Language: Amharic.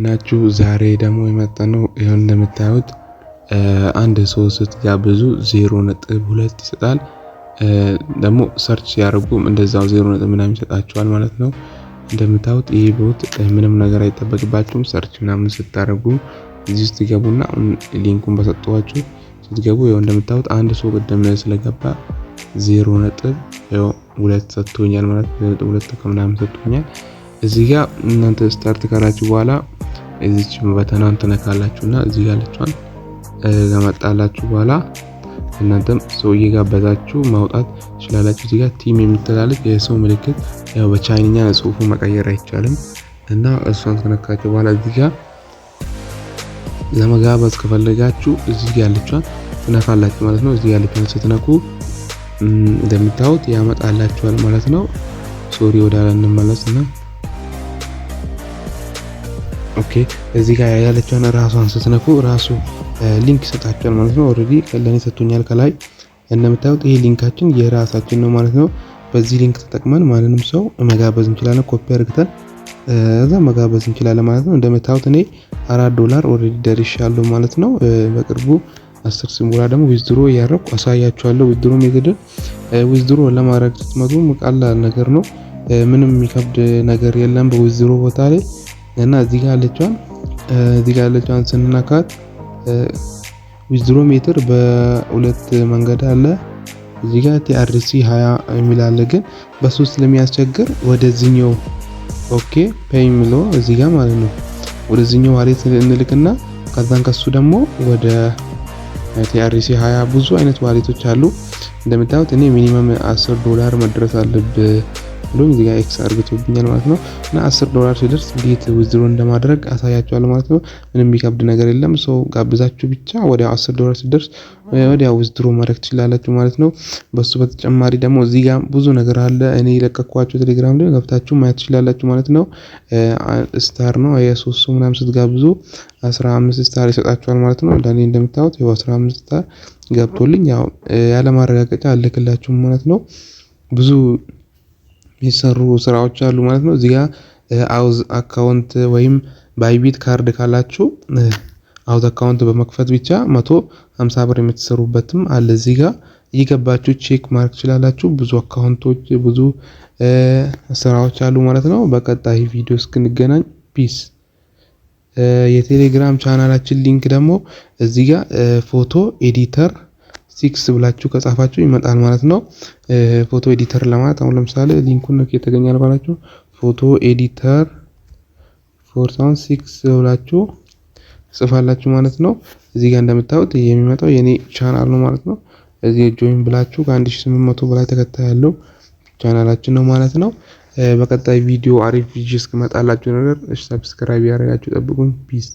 ናችሁ ዛሬ ደግሞ የመጣነው ይሄን እንደምታዩት አንድ ሰው ስትጋብዙ 0.2 ይሰጣል። ደግሞ ሰርች ያደርጉም እንደዛው 0 ምናምን ይሰጣቸዋል ማለት ነው። እንደምታዩት ይሄ ቦት ምንም ነገር አይጠበቅባችሁም። ሰርች ምናምን ስታደርጉ እዚህ ውስጥ ይገቡና ሊንኩን በሰጠዋችሁ ስትገቡ ይሄው እንደምታዩት አንድ ሰው ቀደም ስለገባ 0.2 ሰጥቶኛል ማለት ነው። 0.2 ከምናምን ሰጥቶኛል። እዚህ ጋር እናንተ ስታርት ካላችሁ በኋላ እዚች በተናን ተነካላችሁና እዚህ ያለችዋን ከመጣላችሁ በኋላ እናንተም ሰው እየጋበዛችሁ ማውጣት ትችላላችሁ። እዚህ ጋር ቲም የምትላለች የሰው ምልክት ያው በቻይንኛ ጽሁፉ መቀየር አይቻልም እና እሷን ተነካችሁ በኋላ እዚህ ጋር ለመጋበዝ ከፈለጋችሁ እዚህ ጋር ያለችዋን ተነካላችሁ ማለት ነው። እዚህ ያለችዋን ስትነኩ እንደምታዩት ያመጣላችኋል ማለት ነው። ሶሪ ወዳላ እንመለስና ኦኬ እዚህ ጋር ያለችውን ራሷን ስትነኩ ራሱ ሊንክ ይሰጣችኋል ማለት ነው። ኦሬዲ ለኔ ሰጥቶኛል ከላይ እንደምታዩት ይሄ ሊንካችን የራሳችን ነው ማለት ነው። በዚህ ሊንክ ተጠቅመን ማንንም ሰው መጋበዝ እንችላለን። ኮፒ አድርገን እዛ መጋበዝ እንችላለን ማለት ነው። እንደምታዩት እኔ $4 ኦሬዲ ደርሻለሁ ማለት ነው። በቅርቡ 10 ሲሞላ ደግሞ ዊዝድሮ ያረኩ አሳያችኋለሁ። ዊዝድሮ ሜተድ ዊዝድሮ ለማድረግ ስትመጡ ቀላል ነገር ነው። ምንም የሚከብድ ነገር የለም በዊዝድሮ ቦታ ላይ እና እዚህ ጋር ያለችዋን ስንነካት ዊዝድሮ ሜትር በሁለት መንገድ አለ። እዚህ ጋር TRC 20 የሚል አለ፣ ግን በሶስት ስለሚያስቸግር ወደዚህኛው ኦኬ ፔይ የሚለው እዚህ ጋር ማለት ነው ወደዚህኛው ዋሌት እንልክና ከዛን ከሱ ደግሞ ወደ TRC 20 ብዙ አይነት ዋሌቶች አሉ። እንደምታዩት እኔ ሚኒመም $10 መድረስ አለብህ ብሎም እዚህ ጋር ኤክስ አርግቶብኛል ማለት ነው። እና $10 ሲደርስ እንዴት ዊዝድሮ እንደማድረግ አሳያችኋለሁ ማለት ነው። ምንም የሚከብድ ነገር የለም። ሰው ጋብዛችሁ ብቻ ወዲያው $10 ሲደርስ ወዲያው ዊዝድሮ ማድረግ ትችላላችሁ ማለት ነው። በሱ በተጨማሪ ደግሞ እዚህ ጋር ብዙ ነገር አለ። እኔ የለቀኳቸው ቴሌግራም ላይ ገብታችሁ ማየት ትችላላችሁ ማለት ነው። ስታር ነው የ3 ምናምን ስትጋብዙ 15 ስታር ይሰጣችኋል ማለት ነው። እንደኔ እንደምታዩት ያው 15 ስታር ገብቶልኝ ያው ያለ ማረጋገጫ አልክላችሁም ማለት ነው። ብዙ የሚሰሩ ስራዎች አሉ ማለት ነው። እዚህ ጋር አውዝ አካውንት ወይም ባይቢት ካርድ ካላችሁ አውዝ አካውንት በመክፈት ብቻ 150 ብር የምትሰሩበትም አለ። እዚህ ጋር እየገባችሁ ቼክ ማርክ ትችላላችሁ። ብዙ አካውንቶች ብዙ ስራዎች አሉ ማለት ነው። በቀጣይ ቪዲዮ እስክንገናኝ ፒስ። የቴሌግራም ቻናላችን ሊንክ ደግሞ እዚህ ጋር ፎቶ ኤዲተር 6 ብላችሁ ከጻፋችሁ ይመጣል ማለት ነው። ፎቶ ኤዲተር ለማለት አሁን ለምሳሌ ሊንኩን ከተገኛል ባላችሁ ፎቶ ኤዲተር 4.6 ብላችሁ ጽፋላችሁ ማለት ነው። እዚህ ጋር እንደምታዩት የሚመጣው የኔ ቻናል ነው ማለት ነው። እዚህ ጆይን ብላችሁ ከ1800 በላይ ተከታይ ያለው ቻናላችን ነው ማለት ነው። በቀጣይ ቪዲዮ አሪፍ ቪዲዮ እስከመጣላችሁ ነገር ሰብስክራይብ ያደርጋችሁ ጠብቁኝ። ፒስ